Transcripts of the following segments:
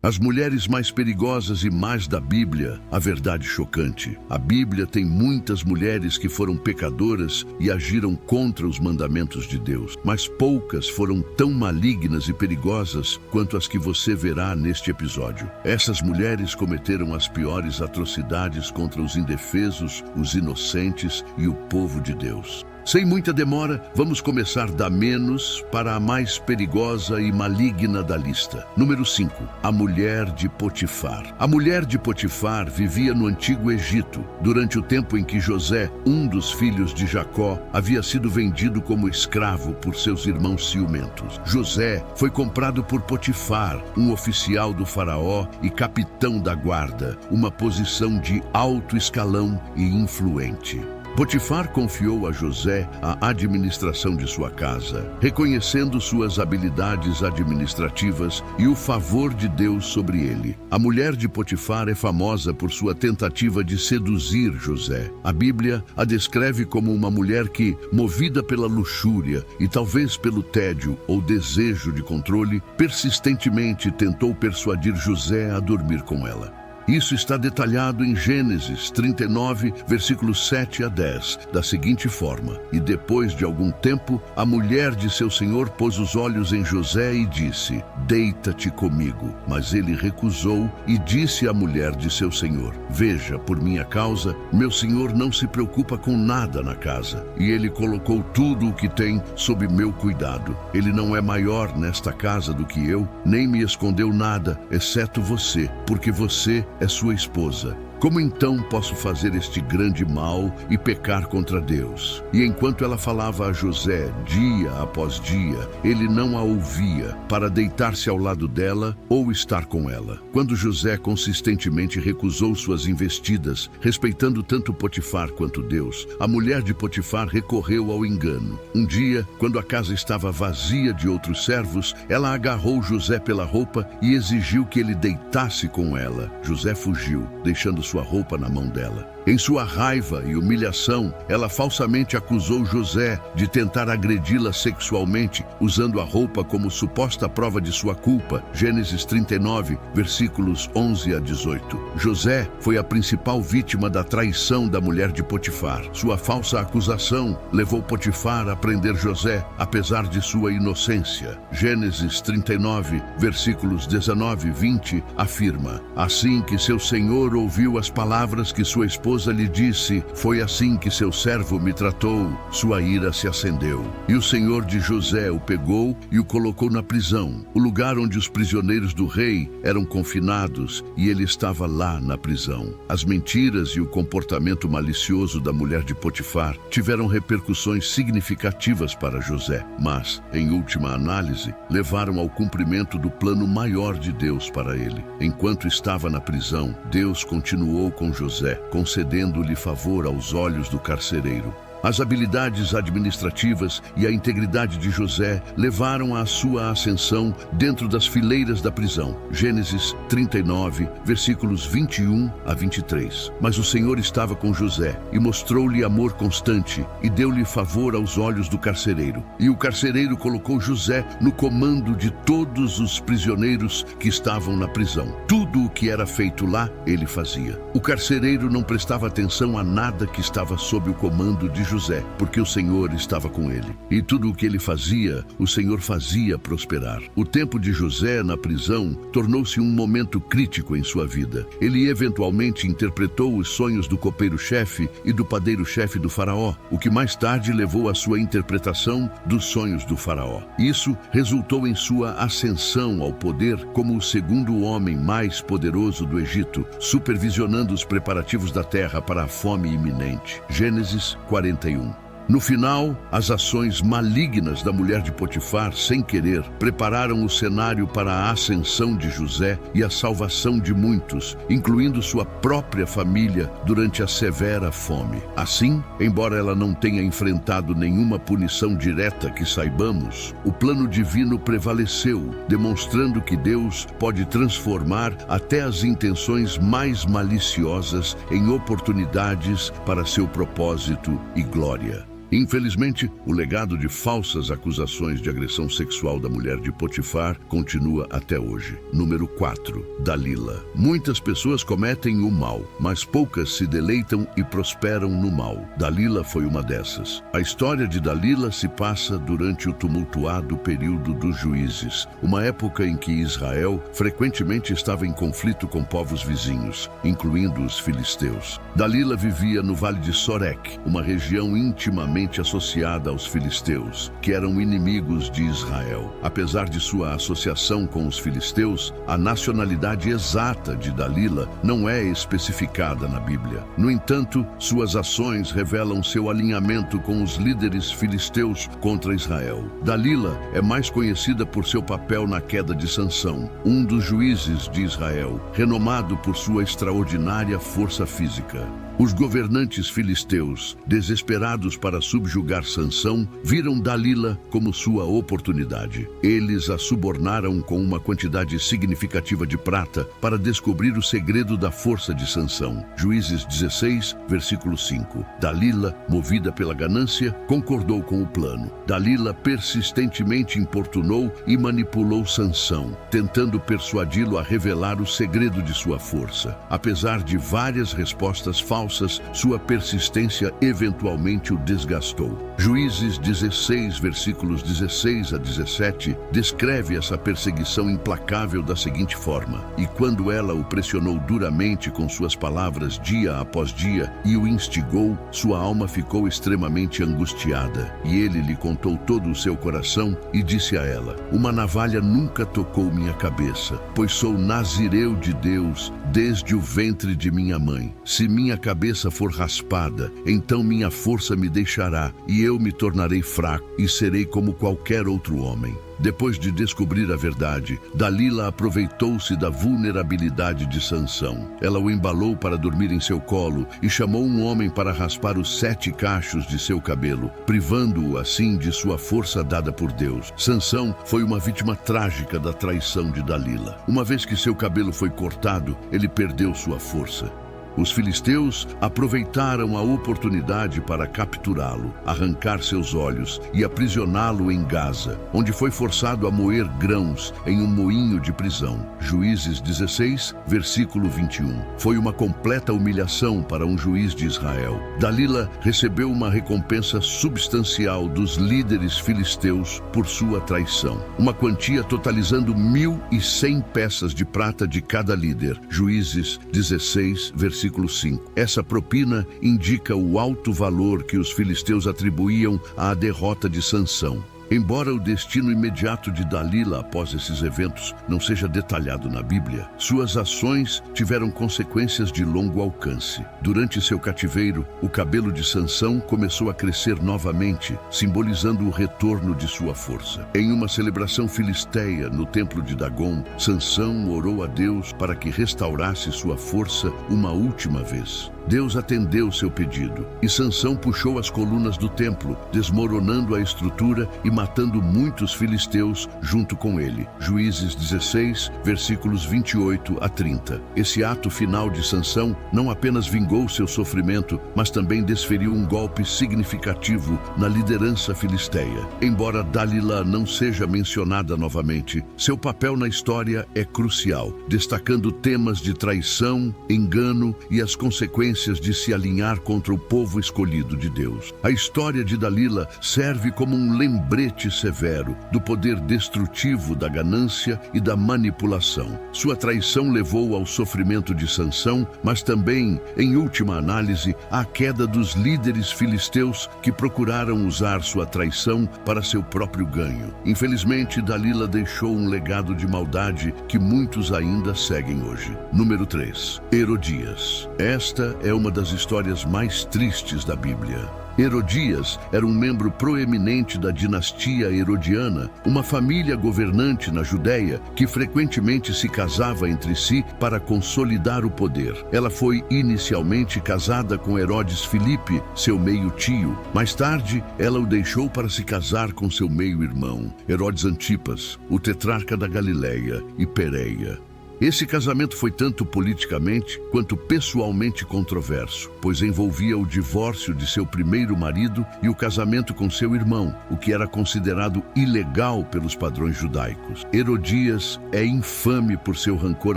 As mulheres mais perigosas e más da Bíblia, a verdade chocante. A Bíblia tem muitas mulheres que foram pecadoras e agiram contra os mandamentos de Deus, mas poucas foram tão malignas e perigosas quanto as que você verá neste episódio. Essas mulheres cometeram as piores atrocidades contra os indefesos, os inocentes e o povo de Deus. Sem muita demora, vamos começar da menos para a mais perigosa e maligna da lista. Número 5. A mulher de Potifar. A mulher de Potifar vivia no Antigo Egito, durante o tempo em que José, um dos filhos de Jacó, havia sido vendido como escravo por seus irmãos ciumentos. José foi comprado por Potifar, um oficial do faraó e capitão da guarda, uma posição de alto escalão e influente. Potifar confiou a José a administração de sua casa, reconhecendo suas habilidades administrativas e o favor de Deus sobre ele. A mulher de Potifar é famosa por sua tentativa de seduzir José. A Bíblia a descreve como uma mulher que, movida pela luxúria e talvez pelo tédio ou desejo de controle, persistentemente tentou persuadir José a dormir com ela. Isso está detalhado em Gênesis 39, versículos 7 a 10, da seguinte forma: E depois de algum tempo, a mulher de seu senhor pôs os olhos em José e disse: Deita-te comigo. Mas ele recusou e disse à mulher de seu senhor: Veja, por minha causa, meu senhor não se preocupa com nada na casa, e ele colocou tudo o que tem sob meu cuidado. Ele não é maior nesta casa do que eu, nem me escondeu nada, exceto você, porque você é sua esposa. Como então posso fazer este grande mal e pecar contra Deus? E enquanto ela falava a José, dia após dia, ele não a ouvia para deitar-se ao lado dela ou estar com ela. Quando José consistentemente recusou suas investidas, respeitando tanto Potifar quanto Deus, a mulher de Potifar recorreu ao engano. Um dia, quando a casa estava vazia de outros servos, ela agarrou José pela roupa e exigiu que ele deitasse com ela. José fugiu, deixando sua roupa na mão dela. Em sua raiva e humilhação, ela falsamente acusou José de tentar agredi-la sexualmente, usando a roupa como suposta prova de sua culpa. Gênesis 39, versículos 11 a 18. José foi a principal vítima da traição da mulher de Potifar. Sua falsa acusação levou Potifar a prender José, apesar de sua inocência. Gênesis 39, versículos 19 e 20, afirma: Assim que seu senhor ouviu as palavras que sua esposa lhe disse, foi assim que seu servo me tratou, sua ira se acendeu. E o senhor de José o pegou e o colocou na prisão, o lugar onde os prisioneiros do rei eram confinados, e ele estava lá na prisão. As mentiras e o comportamento malicioso da mulher de Potifar tiveram repercussões significativas para José, mas, em última análise, levaram ao cumprimento do plano maior de Deus para ele. Enquanto estava na prisão, Deus continuou com José, concedendo-lhe favor aos olhos do carcereiro. As habilidades administrativas e a integridade de José levaram à sua ascensão dentro das fileiras da prisão. Gênesis 39, versículos 21 a 23. Mas o Senhor estava com José e mostrou-lhe amor constante e deu-lhe favor aos olhos do carcereiro. E o carcereiro colocou José no comando de todos os prisioneiros que estavam na prisão. Tudo o que era feito lá, ele fazia. O carcereiro não prestava atenção a nada que estava sob o comando de José, porque o Senhor estava com ele. E tudo o que ele fazia, o Senhor fazia prosperar. O tempo de José na prisão tornou-se um momento crítico em sua vida. Ele eventualmente interpretou os sonhos do copeiro-chefe e do padeiro-chefe do faraó, o que mais tarde levou à sua interpretação dos sonhos do faraó. Isso resultou em sua ascensão ao poder como o segundo homem mais poderoso do Egito, supervisionando os preparativos da terra para a fome iminente. Gênesis 41. No final, as ações malignas da mulher de Potifar, sem querer, prepararam o cenário para a ascensão de José e a salvação de muitos, incluindo sua própria família, durante a severa fome. Assim, embora ela não tenha enfrentado nenhuma punição direta que saibamos, o plano divino prevaleceu, demonstrando que Deus pode transformar até as intenções mais maliciosas em oportunidades para seu propósito e glória. Infelizmente, o legado de falsas acusações de agressão sexual da mulher de Potifar continua até hoje. Número 4. Dalila. Muitas pessoas cometem o mal, mas poucas se deleitam e prosperam no mal. Dalila foi uma dessas. A história de Dalila se passa durante o tumultuado período dos juízes, uma época em que Israel frequentemente estava em conflito com povos vizinhos, incluindo os filisteus. Dalila vivia no Vale de Sorek, uma região intimamente associada aos filisteus, que eram inimigos de Israel. Apesar de sua associação com os filisteus, a nacionalidade exata de Dalila não é especificada na Bíblia. No entanto, suas ações revelam seu alinhamento com os líderes filisteus contra Israel. Dalila é mais conhecida por seu papel na queda de Sansão, um dos juízes de Israel, renomado por sua extraordinária força física. Os governantes filisteus, desesperados para subjugar Sansão, viram Dalila como sua oportunidade. Eles a subornaram com uma quantidade significativa de prata para descobrir o segredo da força de Sansão. Juízes 16, versículo 5. Dalila, movida pela ganância, concordou com o plano. Dalila persistentemente importunou e manipulou Sansão, tentando persuadi-lo a revelar o segredo de sua força. Apesar de várias respostas falsas, sua persistência eventualmente o desgastou. Juízes 16, versículos 16 a 17, descreve essa perseguição implacável da seguinte forma: e quando ela o pressionou duramente com suas palavras dia após dia e o instigou, sua alma ficou extremamente angustiada. E ele lhe contou todo o seu coração e disse a ela: uma navalha nunca tocou minha cabeça, pois sou nazireu de Deus desde o ventre de minha mãe. Se minha cabeça for raspada, então minha força me deixará, e eu me tornarei fraco e serei como qualquer outro homem. Depois de descobrir a verdade, Dalila aproveitou-se da vulnerabilidade de Sansão. Ela o embalou para dormir em seu colo e chamou um homem para raspar os 7 cachos de seu cabelo, privando-o assim de sua força dada por Deus. Sansão foi uma vítima trágica da traição de Dalila. Uma vez que seu cabelo foi cortado, ele perdeu sua força. Os filisteus aproveitaram a oportunidade para capturá-lo, arrancar seus olhos e aprisioná-lo em Gaza, onde foi forçado a moer grãos em um moinho de prisão. Juízes 16, versículo 21. Foi uma completa humilhação para um juiz de Israel. Dalila recebeu uma recompensa substancial dos líderes filisteus por sua traição, uma quantia totalizando 1.100 peças de prata de cada líder. Juízes 16, versículo 5. Essa propina indica o alto valor que os filisteus atribuíam à derrota de Sansão. Embora o destino imediato de Dalila após esses eventos não seja detalhado na Bíblia, suas ações tiveram consequências de longo alcance. Durante seu cativeiro, o cabelo de Sansão começou a crescer novamente, simbolizando o retorno de sua força. Em uma celebração filisteia no templo de Dagon, Sansão orou a Deus para que restaurasse sua força uma última vez. Deus atendeu seu pedido, e Sansão puxou as colunas do templo, desmoronando a estrutura e matando muitos filisteus junto com ele. Juízes 16, versículos 28 a 30. Esse ato final de Sansão não apenas vingou seu sofrimento, mas também desferiu um golpe significativo na liderança filisteia. Embora Dalila não seja mencionada novamente, seu papel na história é crucial, destacando temas de traição, engano e as consequências de se alinhar contra o povo escolhido de Deus. A história de Dalila serve como um lembrete severo do poder destrutivo da ganância e da manipulação. Sua traição levou ao sofrimento de Sansão, mas também, em última análise, à queda dos líderes filisteus que procuraram usar sua traição para seu próprio ganho. Infelizmente, Dalila deixou um legado de maldade que muitos ainda seguem hoje. Número 3. Herodias. Esta é uma das histórias mais tristes da Bíblia. Herodias era um membro proeminente da dinastia herodiana, uma família governante na Judéia que frequentemente se casava entre si para consolidar o poder. Ela foi inicialmente casada com Herodes Filipe, seu meio-tio. Mais tarde, ela o deixou para se casar com seu meio-irmão, Herodes Antipas, o tetrarca da Galileia e Pérea. Esse casamento foi tanto politicamente quanto pessoalmente controverso, pois envolvia o divórcio de seu primeiro marido e o casamento com seu irmão, o que era considerado ilegal pelos padrões judaicos. Herodias é infame por seu rancor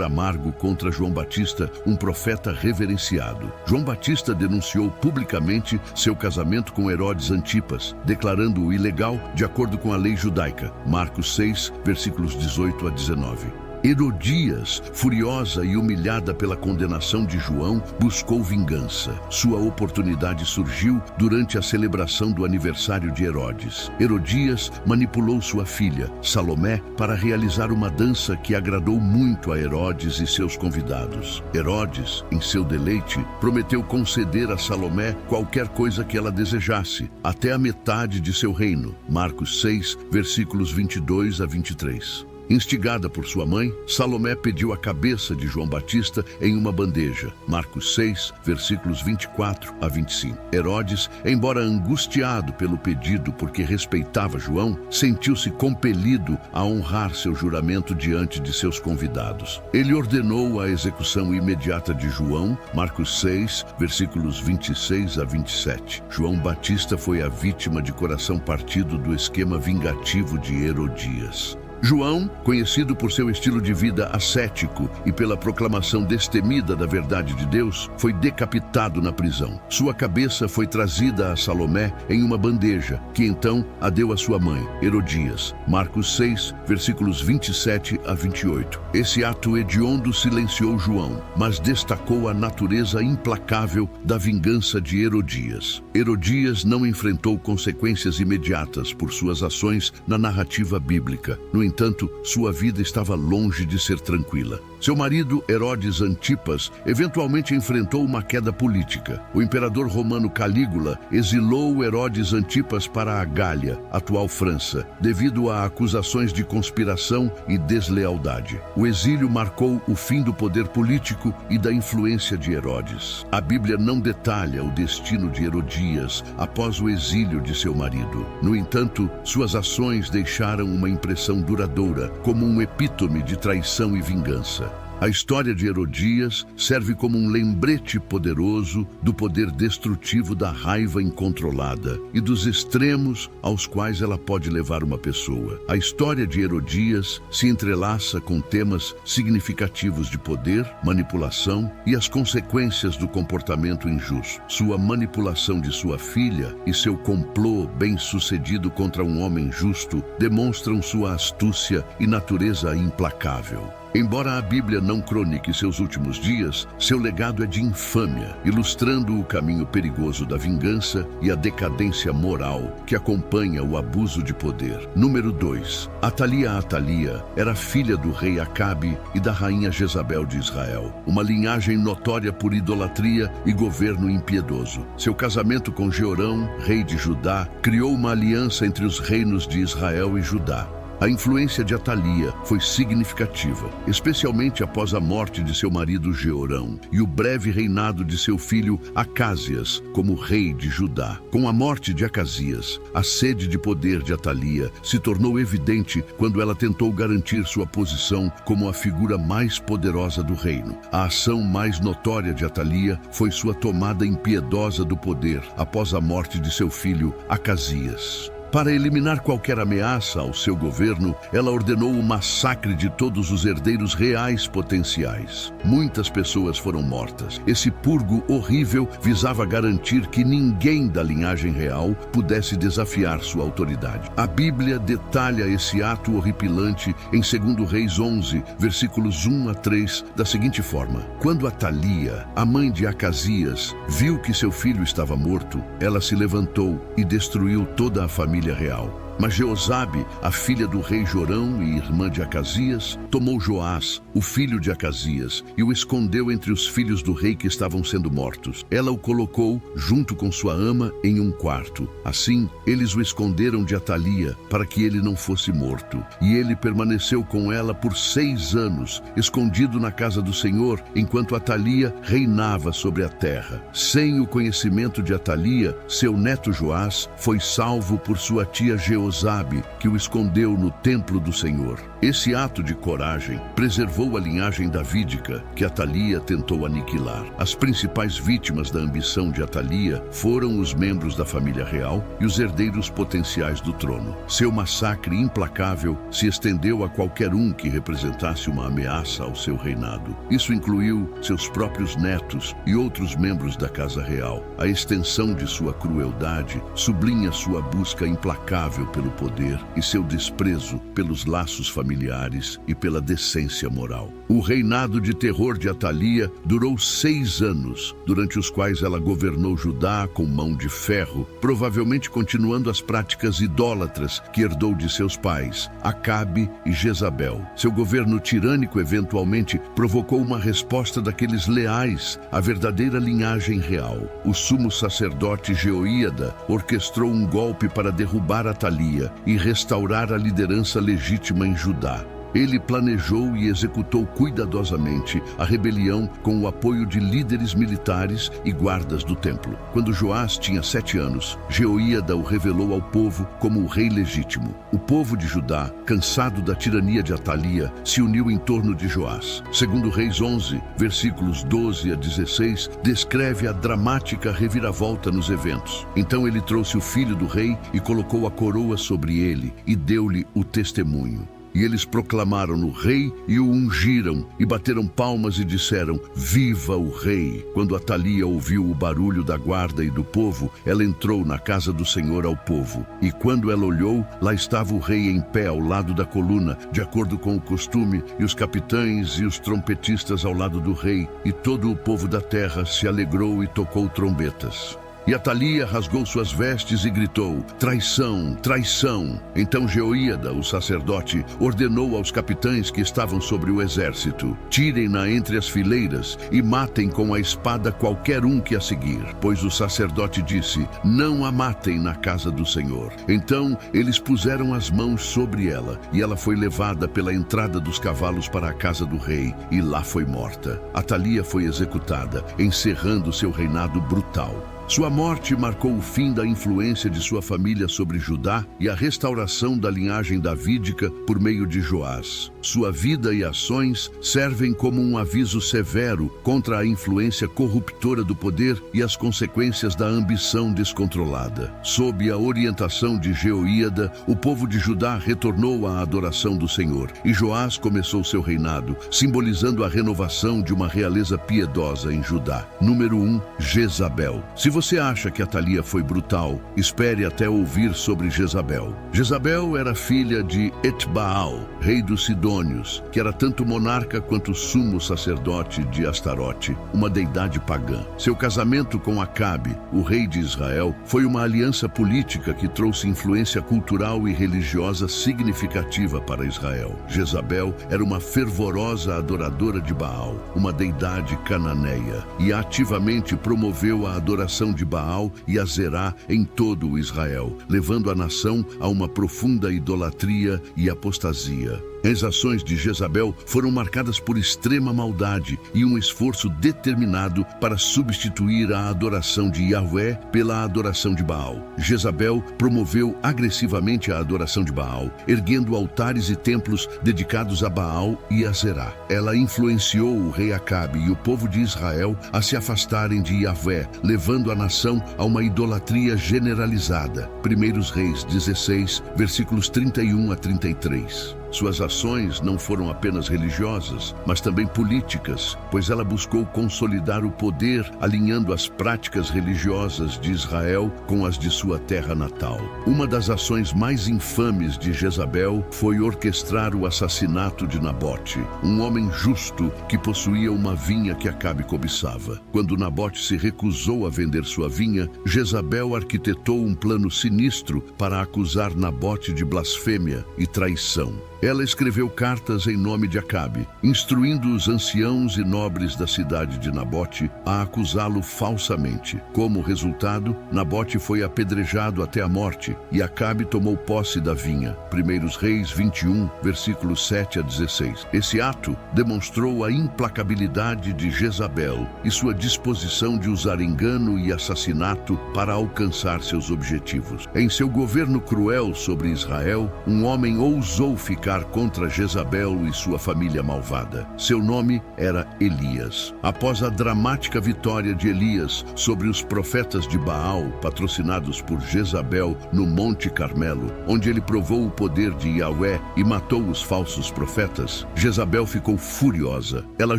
amargo contra João Batista, um profeta reverenciado. João Batista denunciou publicamente seu casamento com Herodes Antipas, declarando-o ilegal de acordo com a lei judaica. Marcos 6, versículos 18 a 19. Herodias, furiosa e humilhada pela condenação de João, buscou vingança. Sua oportunidade surgiu durante a celebração do aniversário de Herodes. Herodias manipulou sua filha, Salomé, para realizar uma dança que agradou muito a Herodes e seus convidados. Herodes, em seu deleite, prometeu conceder a Salomé qualquer coisa que ela desejasse, até a metade de seu reino. Marcos 6, versículos 22 a 23. Instigada por sua mãe, Salomé pediu a cabeça de João Batista em uma bandeja. Marcos 6, versículos 24 a 25. Herodes, embora angustiado pelo pedido porque respeitava João, sentiu-se compelido a honrar seu juramento diante de seus convidados. Ele ordenou a execução imediata de João. Marcos 6, versículos 26 a 27. João Batista foi a vítima de coração partido do esquema vingativo de Herodias. João, conhecido por seu estilo de vida ascético e pela proclamação destemida da verdade de Deus, foi decapitado na prisão. Sua cabeça foi trazida a Salomé em uma bandeja, que então a deu à sua mãe, Herodias. Marcos 6, versículos 27 a 28. Esse ato hediondo silenciou João, mas destacou a natureza implacável da vingança de Herodias. Herodias não enfrentou consequências imediatas por suas ações na narrativa bíblica. No entanto, sua vida estava longe de ser tranquila. Seu marido, Herodes Antipas, eventualmente enfrentou uma queda política. O imperador romano Calígula exilou Herodes Antipas para a Gália, atual França, devido a acusações de conspiração e deslealdade. O exílio marcou o fim do poder político e da influência de Herodes. A Bíblia não detalha o destino de Herodias após o exílio de seu marido. No entanto, suas ações deixaram uma impressão duradoura, como um epítome de traição e vingança. A história de Herodias serve como um lembrete poderoso do poder destrutivo da raiva incontrolada e dos extremos aos quais ela pode levar uma pessoa. A história de Herodias se entrelaça com temas significativos de poder, manipulação e as consequências do comportamento injusto. Sua manipulação de sua filha e seu complô bem-sucedido contra um homem justo demonstram sua astúcia e natureza implacável. Embora a Bíblia não cronique seus últimos dias, seu legado é de infâmia, ilustrando o caminho perigoso da vingança e a decadência moral que acompanha o abuso de poder. Número 2. Atalia era filha do rei Acabe e da rainha Jezabel de Israel, uma linhagem notória por idolatria e governo impiedoso. Seu casamento com Jeorão, rei de Judá, criou uma aliança entre os reinos de Israel e Judá. A influência de Atalia foi significativa, especialmente após a morte de seu marido Jeorão e o breve reinado de seu filho Acásias como rei de Judá. Com a morte de Acasias, a sede de poder de Atalia se tornou evidente quando ela tentou garantir sua posição como a figura mais poderosa do reino. A ação mais notória de Atalia foi sua tomada impiedosa do poder após a morte de seu filho Acasias. Para eliminar qualquer ameaça ao seu governo, ela ordenou o massacre de todos os herdeiros reais potenciais. Muitas pessoas foram mortas. Esse purgo horrível visava garantir que ninguém da linhagem real pudesse desafiar sua autoridade. A Bíblia detalha esse ato horripilante em 2 Reis 11, versículos 1 a 3, da seguinte forma: Quando Atalia, a mãe de Acasias, viu que seu filho estava morto, ela se levantou e destruiu toda a família real. Mas Jeozabe, a filha do rei Jorão e irmã de Acasias, tomou Joás, o filho de Acasias, e o escondeu entre os filhos do rei que estavam sendo mortos. Ela o colocou, junto com sua ama, em um quarto. Assim, eles o esconderam de Atalia, para que ele não fosse morto. E ele permaneceu com ela por 6 anos, escondido na casa do Senhor, enquanto Atalia reinava sobre a terra. Sem o conhecimento de Atalia, seu neto Joás foi salvo por sua tia Jeozabe, Jozabe, que o escondeu no templo do Senhor. Esse ato de coragem preservou a linhagem davídica que Atalia tentou aniquilar. As principais vítimas da ambição de Atalia foram os membros da família real e os herdeiros potenciais do trono. Seu massacre implacável se estendeu a qualquer um que representasse uma ameaça ao seu reinado. Isso incluiu seus próprios netos e outros membros da casa real. A extensão de sua crueldade sublinha sua busca implacável pelo poder e seu desprezo pelos laços familiares e pela decência moral. O reinado de terror de Atalia durou 6 anos, durante os quais ela governou Judá com mão de ferro, provavelmente continuando as práticas idólatras que herdou de seus pais, Acabe e Jezabel. Seu governo tirânico eventualmente provocou uma resposta daqueles leais à verdadeira linhagem real. O sumo sacerdote Jeoíada orquestrou um golpe para derrubar Atalia e restaurar a liderança legítima em Judá. Ele planejou e executou cuidadosamente a rebelião com o apoio de líderes militares e guardas do templo. Quando Joás tinha 7 anos, Jeoíada o revelou ao povo como o rei legítimo. O povo de Judá, cansado da tirania de Atalia, se uniu em torno de Joás. Segundo Reis 11, versículos 12 a 16, descreve a dramática reviravolta nos eventos. Então ele trouxe o filho do rei e colocou a coroa sobre ele e deu-lhe o testemunho. E eles proclamaram-no rei e o ungiram, e bateram palmas e disseram: Viva o rei! Quando Atalia ouviu o barulho da guarda e do povo, ela entrou na casa do Senhor ao povo. E quando ela olhou, lá estava o rei em pé ao lado da coluna, de acordo com o costume, e os capitães e os trompetistas ao lado do rei, e todo o povo da terra se alegrou e tocou trombetas. E Atalia rasgou suas vestes e gritou: Traição, traição! Então Jeoíada, o sacerdote, ordenou aos capitães que estavam sobre o exército: Tirem-na entre as fileiras e matem com a espada qualquer um que a seguir. Pois o sacerdote disse: Não a matem na casa do Senhor. Então eles puseram as mãos sobre ela, e ela foi levada pela entrada dos cavalos para a casa do rei, e lá foi morta. Atalia foi executada, encerrando seu reinado brutal. Sua morte marcou o fim da influência de sua família sobre Judá e a restauração da linhagem davídica por meio de Joás. Sua vida e ações servem como um aviso severo contra a influência corruptora do poder e as consequências da ambição descontrolada. Sob a orientação de Jeoíada, o povo de Judá retornou à adoração do Senhor, e Joás começou seu reinado, simbolizando a renovação de uma realeza piedosa em Judá. Número 1. Jezabel. Se você acha que Atalia foi brutal, espere até ouvir sobre Jezabel. Jezabel era filha de Etbaal, rei dos Sidônios, que era tanto monarca quanto sumo sacerdote de Astarote, uma deidade pagã. Seu casamento com Acabe, o rei de Israel, foi uma aliança política que trouxe influência cultural e religiosa significativa para Israel. Jezabel era uma fervorosa adoradora de Baal, uma deidade cananeia, e ativamente promoveu a adoração de Baal e Azerá em todo o Israel, levando a nação a uma profunda idolatria e apostasia. As ações de Jezabel foram marcadas por extrema maldade e um esforço determinado para substituir a adoração de Yahvé pela adoração de Baal. Jezabel promoveu agressivamente a adoração de Baal, erguendo altares e templos dedicados a Baal e a Zerá. Ela influenciou o rei Acabe e o povo de Israel a se afastarem de Yahvé, levando a nação a uma idolatria generalizada. 1 Reis 16, versículos 31 a 33. Suas ações não foram apenas religiosas, mas também políticas, pois ela buscou consolidar o poder, alinhando as práticas religiosas de Israel com as de sua terra natal. Uma das ações mais infames de Jezabel foi orquestrar o assassinato de Nabote, um homem justo que possuía uma vinha que Acabe cobiçava. Quando Nabote se recusou a vender sua vinha, Jezabel arquitetou um plano sinistro para acusar Nabote de blasfêmia e traição. Ela escreveu cartas em nome de Acabe, instruindo os anciãos e nobres da cidade de Nabote a acusá-lo falsamente. Como resultado, Nabote foi apedrejado até a morte e Acabe tomou posse da vinha. 1 Reis 21, versículos 7 a 16. Esse ato demonstrou a implacabilidade de Jezabel e sua disposição de usar engano e assassinato para alcançar seus objetivos. Em seu governo cruel sobre Israel, um homem ousou ficar contra Jezabel e sua família malvada. Seu nome era Elias. Após a dramática vitória de Elias sobre os profetas de Baal, patrocinados por Jezabel no Monte Carmelo, onde ele provou o poder de Yahvé e matou os falsos profetas, Jezabel ficou furiosa. Ela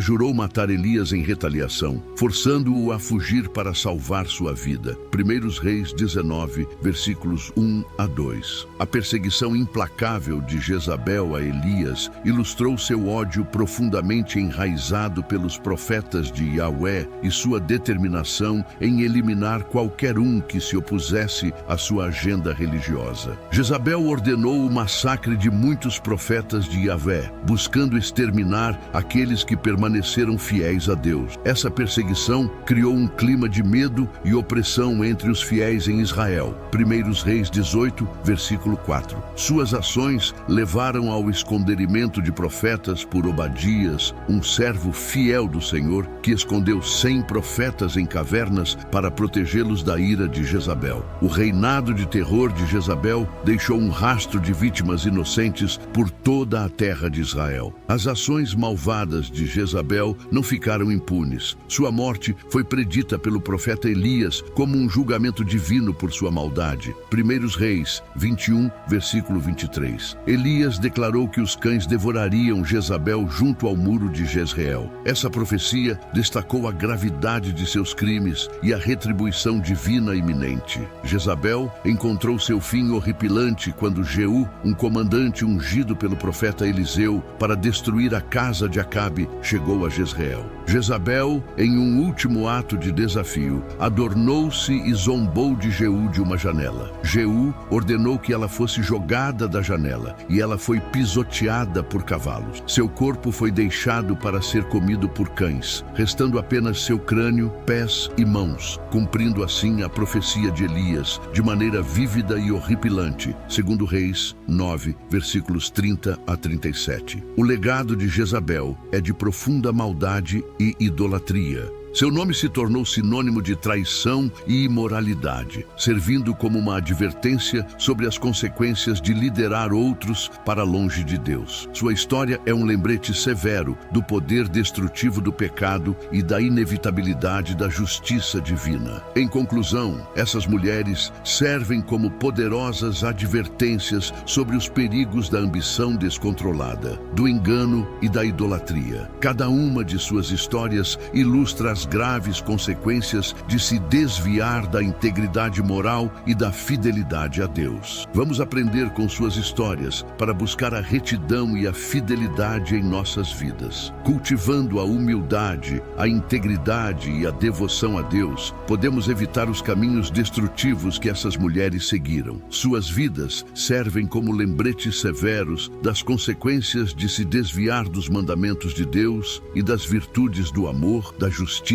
jurou matar Elias em retaliação, forçando-o a fugir para salvar sua vida. 1 Reis 19, versículos 1 a 2. A perseguição implacável de Jezabel a Elias ilustrou seu ódio profundamente enraizado pelos profetas de Yahvé e sua determinação em eliminar qualquer um que se opusesse à sua agenda religiosa. Jezabel ordenou o massacre de muitos profetas de Yahvé, buscando exterminar aqueles que permaneceram fiéis a Deus. Essa perseguição criou um clima de medo e opressão entre os fiéis em Israel. 1 Reis 18, versículo 4. Suas ações levaram ao escondimento de profetas por Obadias, um servo fiel do Senhor, que escondeu 100 profetas em cavernas para protegê-los da ira de Jezabel. O reinado de terror de Jezabel deixou um rastro de vítimas inocentes por toda a terra de Israel. As ações malvadas de Jezabel não ficaram impunes. Sua morte foi predita pelo profeta Elias como um julgamento divino por sua maldade. 1 Reis 21, versículo 23. Elias declarou que os cães devorariam Jezabel junto ao muro de Jezreel. Essa profecia destacou a gravidade de seus crimes e a retribuição divina iminente. Jezabel encontrou seu fim horripilante quando Jeú, um comandante ungido pelo profeta Eliseu para destruir a casa de Acabe, chegou a Jezreel. Jezabel, em um último ato de desafio, adornou-se e zombou de Jeú de uma janela. Jeú ordenou que ela fosse jogada da janela e ela foi pisoteada por cavalos. Seu corpo foi deixado para ser comido por cães, restando apenas seu crânio, pés e mãos, cumprindo assim a profecia de Elias de maneira vívida e horripilante. 2 Reis 9, versículos 30 a 37. O legado de Jezabel é de profunda maldade e idolatria. Seu nome se tornou sinônimo de traição e imoralidade, servindo como uma advertência sobre as consequências de liderar outros para longe de Deus. Sua história é um lembrete severo do poder destrutivo do pecado e da inevitabilidade da justiça divina. Em conclusão, essas mulheres servem como poderosas advertências sobre os perigos da ambição descontrolada, do engano e da idolatria. Cada uma de suas histórias ilustra as graves consequências de se desviar da integridade moral e da fidelidade a Deus. Vamos aprender com suas histórias para buscar a retidão e a fidelidade em nossas vidas. Cultivando a humildade, a integridade e a devoção a Deus, podemos evitar os caminhos destrutivos que essas mulheres seguiram. Suas vidas servem como lembretes severos das consequências de se desviar dos mandamentos de Deus e das virtudes do amor, da justiça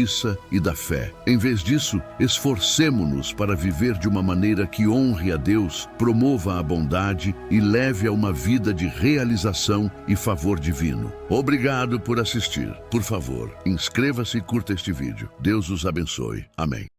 e da fé. Em vez disso, esforcemo-nos para viver de uma maneira que honre a Deus, promova a bondade e leve a uma vida de realização e favor divino. Obrigado por assistir. Por favor, inscreva-se e curta este vídeo. Deus os abençoe. Amém.